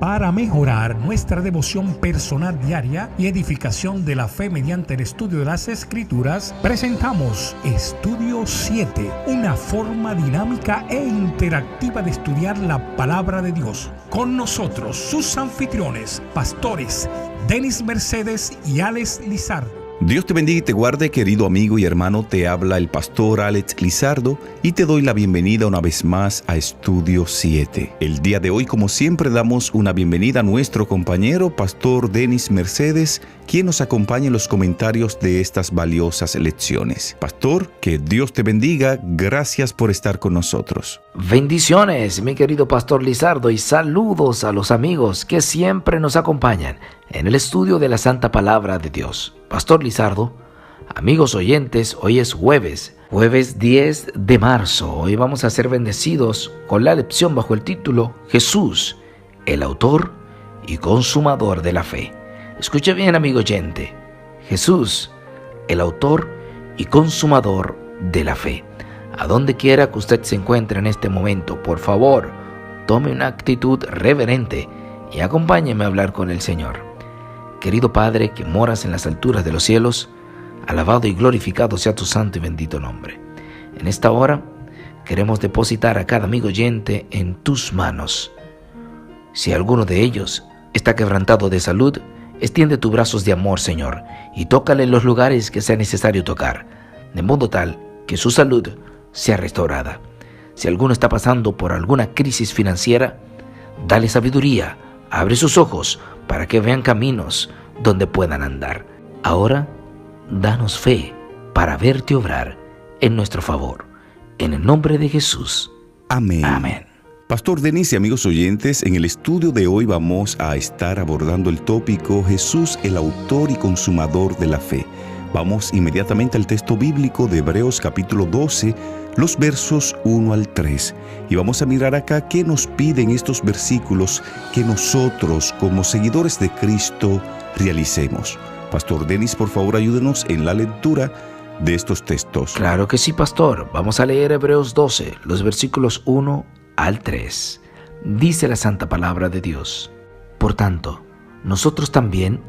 Para mejorar nuestra devoción personal diaria y edificación de la fe mediante el estudio de las Escrituras, presentamos Estudio 7, una forma dinámica e interactiva de estudiar la Palabra de Dios. Con nosotros, sus anfitriones, pastores Denis Mercedes y Alex Lizardo. Dios te bendiga y te guarde, querido amigo y hermano. Te habla el pastor Alex Lizardo y te doy la bienvenida una vez más a Estudio 7. El día de hoy, como siempre, damos una bienvenida a nuestro compañero, pastor Denis Mercedes, quien nos acompaña en los comentarios de estas valiosas lecciones. Pastor, que Dios te bendiga. Gracias por estar con nosotros. Bendiciones, mi querido pastor Lizardo, y saludos a los amigos que siempre nos acompañan en el estudio de la Santa Palabra de Dios. Pastor Lizardo, amigos oyentes, hoy es jueves 10 de marzo. Hoy vamos a ser bendecidos con la lección bajo el título Jesús, el autor y consumador de la fe. Escuche bien, amigo oyente. Jesús, el autor y consumador de la fe. A donde quiera que usted se encuentre en este momento, por favor, tome una actitud reverente y acompáñeme a hablar con el Señor. Querido Padre que moras en las alturas de los cielos, alabado y glorificado sea tu santo y bendito nombre. En esta hora queremos depositar a cada amigo oyente en tus manos. Si alguno de ellos está quebrantado de salud, extiende tus brazos de amor, Señor, y tócale en los lugares que sea necesario tocar, de modo tal que su salud sea restaurada. Si alguno está pasando por alguna crisis financiera, dale sabiduría, abre sus ojos para que vean caminos donde puedan andar. Ahora, danos fe para verte obrar en nuestro favor. En el nombre de Jesús. Amén. Amén. Pastor Denis y amigos oyentes, en el estudio de hoy vamos a estar abordando el tópico Jesús, el autor y consumador de la fe. Vamos inmediatamente al texto bíblico de Hebreos capítulo 12, los versos 1 al 3. Y vamos a mirar acá qué nos piden estos versículos que nosotros, como seguidores de Cristo, realicemos. Pastor Denis, por favor, ayúdenos en la lectura de estos textos. Claro que sí, pastor. Vamos a leer Hebreos 12, los versículos 1 al 3. Dice la santa palabra de Dios: Por tanto, nosotros también,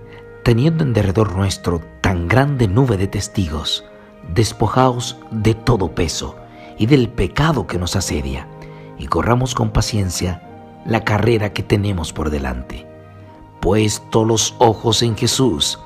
teniendo en derredor nuestro tan grande nube de testigos, despojaos de todo peso y del pecado que nos asedia, y corramos con paciencia la carrera que tenemos por delante. Puesto los ojos en Jesús,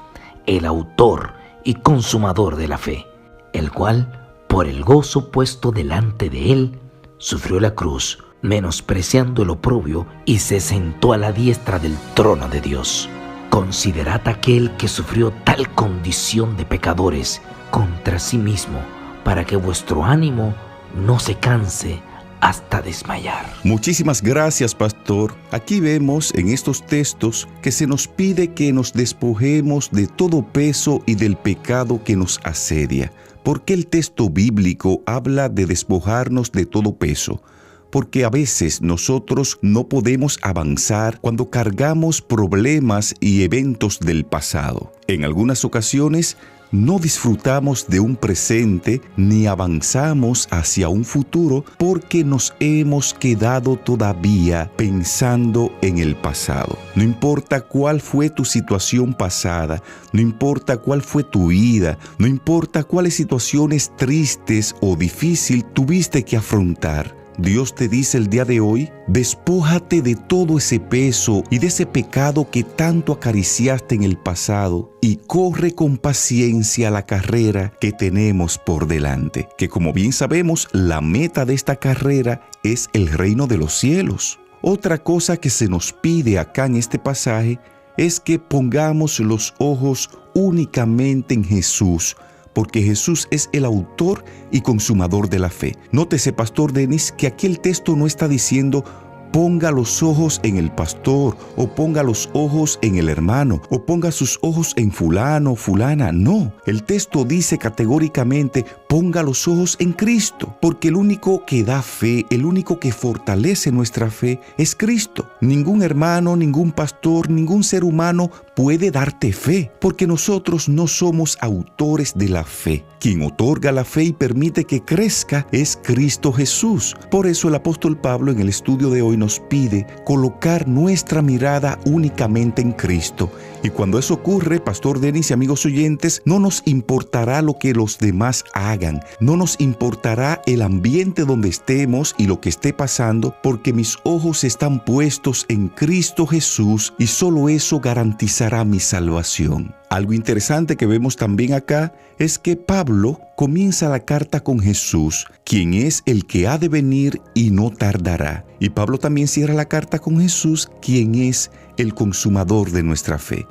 el autor y consumador de la fe, el cual, por el gozo puesto delante de él, sufrió la cruz, menospreciando el oprobio, y se sentó a la diestra del trono de Dios. Considerad aquel que sufrió tal condición de pecadores contra sí mismo, para que vuestro ánimo no se canse hasta desmayar. Muchísimas gracias, pastor. Aquí vemos en estos textos que se nos pide que nos despojemos de todo peso y del pecado que nos asedia. ¿Por qué el texto bíblico habla de despojarnos de todo peso? Porque a veces nosotros no podemos avanzar cuando cargamos problemas y eventos del pasado. En algunas ocasiones no disfrutamos de un presente ni avanzamos hacia un futuro porque nos hemos quedado todavía pensando en el pasado. No importa cuál fue tu situación pasada, no importa cuál fue tu vida, no importa cuáles situaciones tristes o difíciles tuviste que afrontar. Dios te dice el día de hoy, despójate de todo ese peso y de ese pecado que tanto acariciaste en el pasado y corre con paciencia la carrera que tenemos por delante. Que como bien sabemos, la meta de esta carrera es el reino de los cielos. Otra cosa que se nos pide acá en este pasaje es que pongamos los ojos únicamente en Jesús, porque Jesús es el autor y consumador de la fe. Nótese, pastor Denis, que aquí el texto no está diciendo ponga los ojos en el pastor, o ponga los ojos en el hermano, o ponga sus ojos en fulano o fulana. No, el texto dice categóricamente ponga los ojos en Cristo, porque el único que da fe, el único que fortalece nuestra fe es Cristo. Ningún hermano, ningún pastor, ningún ser humano puede darte fe, porque nosotros no somos autores de la fe. Quien otorga la fe y permite que crezca es Cristo Jesús. Por eso el apóstol Pablo en el estudio de hoy nos pide colocar nuestra mirada únicamente en Cristo. Y cuando eso ocurre, Pastor Denis y amigos oyentes, no nos importará lo que los demás hagan, no nos importará el ambiente donde estemos y lo que esté pasando, porque mis ojos están puestos en Cristo Jesús y solo eso garantizará mi salvación. Algo interesante que vemos también acá es que Pablo comienza la carta con Jesús, quien es el que ha de venir y no tardará. Y Pablo también cierra la carta con Jesús, quien es el consumador de nuestra fe.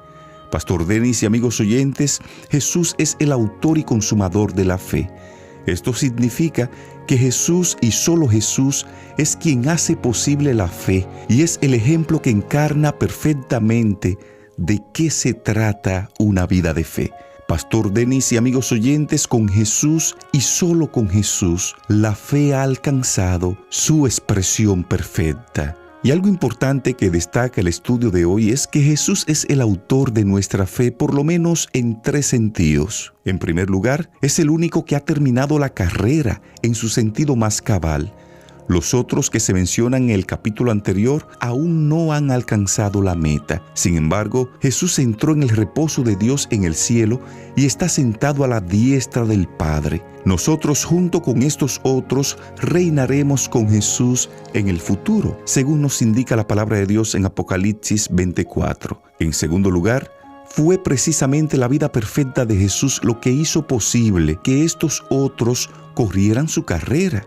Pastor Denis y amigos oyentes, Jesús es el autor y consumador de la fe. Esto significa que Jesús y solo Jesús es quien hace posible la fe y es el ejemplo que encarna perfectamente de qué se trata una vida de fe. Pastor Denis y amigos oyentes, con Jesús y solo con Jesús, la fe ha alcanzado su expresión perfecta. Y algo importante que destaca el estudio de hoy es que Jesús es el autor de nuestra fe, por lo menos en 3 sentidos. En primer lugar, es el único que ha terminado la carrera en su sentido más cabal. Los otros que se mencionan en el capítulo anterior aún no han alcanzado la meta. Sin embargo, Jesús entró en el reposo de Dios en el cielo y está sentado a la diestra del Padre. Nosotros, junto con estos otros, reinaremos con Jesús en el futuro, según nos indica la palabra de Dios en Apocalipsis 24. En segundo lugar, fue precisamente la vida perfecta de Jesús lo que hizo posible que estos otros corrieran su carrera.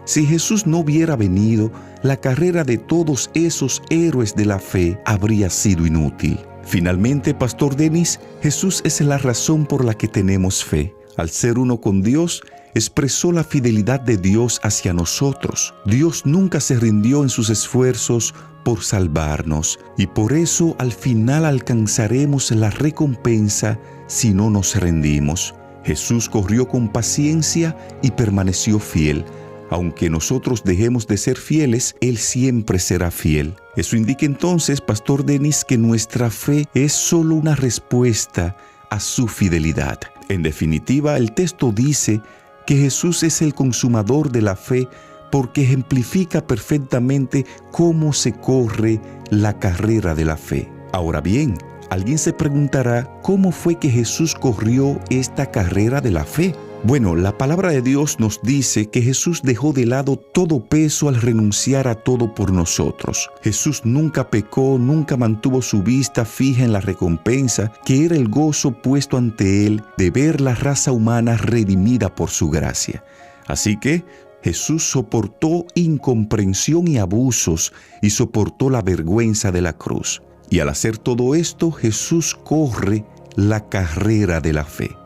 Si Jesús no hubiera venido, la carrera de todos esos héroes de la fe habría sido inútil. Finalmente, Pastor Denis, Jesús es la razón por la que tenemos fe. Al ser uno con Dios, expresó la fidelidad de Dios hacia nosotros. Dios nunca se rindió en sus esfuerzos por salvarnos, y por eso al final alcanzaremos la recompensa si no nos rendimos. Jesús corrió con paciencia y permaneció fiel. Aunque nosotros dejemos de ser fieles, Él siempre será fiel. Eso indica entonces, Pastor Denis, que nuestra fe es solo una respuesta a su fidelidad. En definitiva, el texto dice que Jesús es el consumador de la fe porque ejemplifica perfectamente cómo se corre la carrera de la fe. Ahora bien, alguien se preguntará, ¿cómo fue que Jesús corrió esta carrera de la fe? Bueno, la palabra de Dios nos dice que Jesús dejó de lado todo peso al renunciar a todo por nosotros. Jesús nunca pecó, nunca mantuvo su vista fija en la recompensa, que era el gozo puesto ante Él de ver la raza humana redimida por su gracia. Así que Jesús soportó incomprensión y abusos y soportó la vergüenza de la cruz. Y al hacer todo esto, Jesús corre la carrera de la fe.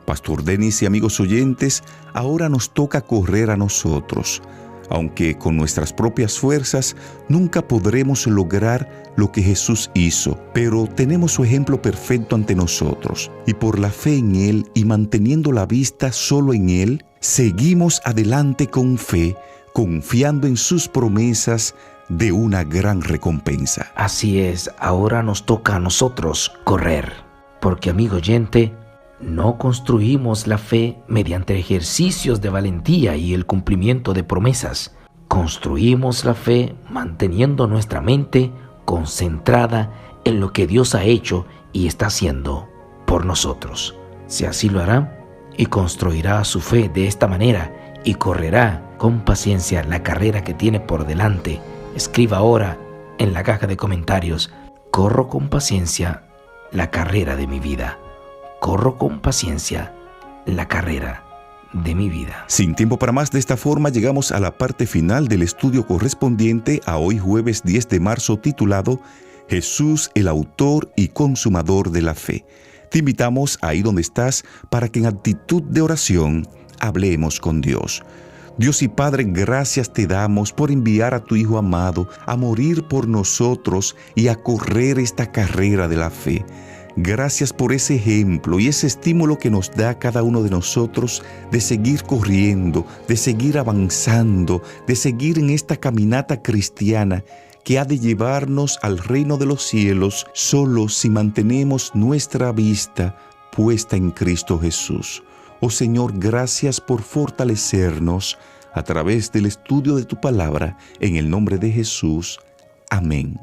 Pastor Denis y amigos oyentes, ahora nos toca correr a nosotros. Aunque con nuestras propias fuerzas nunca podremos lograr lo que Jesús hizo, pero tenemos su ejemplo perfecto ante nosotros. Y por la fe en Él y manteniendo la vista solo en Él, seguimos adelante con fe, confiando en sus promesas de una gran recompensa. Así es, ahora nos toca a nosotros correr, porque amigo oyente, no construimos la fe mediante ejercicios de valentía y el cumplimiento de promesas. Construimos la fe manteniendo nuestra mente concentrada en lo que Dios ha hecho y está haciendo por nosotros. Si así lo hará y construirá su fe de esta manera y correrá con paciencia la carrera que tiene por delante, escriba ahora en la caja de comentarios: corro con paciencia la carrera de mi vida. Corro con paciencia la carrera de mi vida. Sin tiempo para más, de esta forma llegamos a la parte final del estudio correspondiente a hoy jueves 10 de marzo titulado Jesús, el autor y consumador de la fe. Te invitamos ahí donde estás para que en actitud de oración hablemos con Dios. Dios y Padre, gracias te damos por enviar a tu Hijo amado a morir por nosotros y a correr esta carrera de la fe. Gracias por ese ejemplo y ese estímulo que nos da cada uno de nosotros de seguir corriendo, de seguir avanzando, de seguir en esta caminata cristiana que ha de llevarnos al reino de los cielos solo si mantenemos nuestra vista puesta en Cristo Jesús. Oh Señor, gracias por fortalecernos a través del estudio de tu palabra. En el nombre de Jesús. Amén.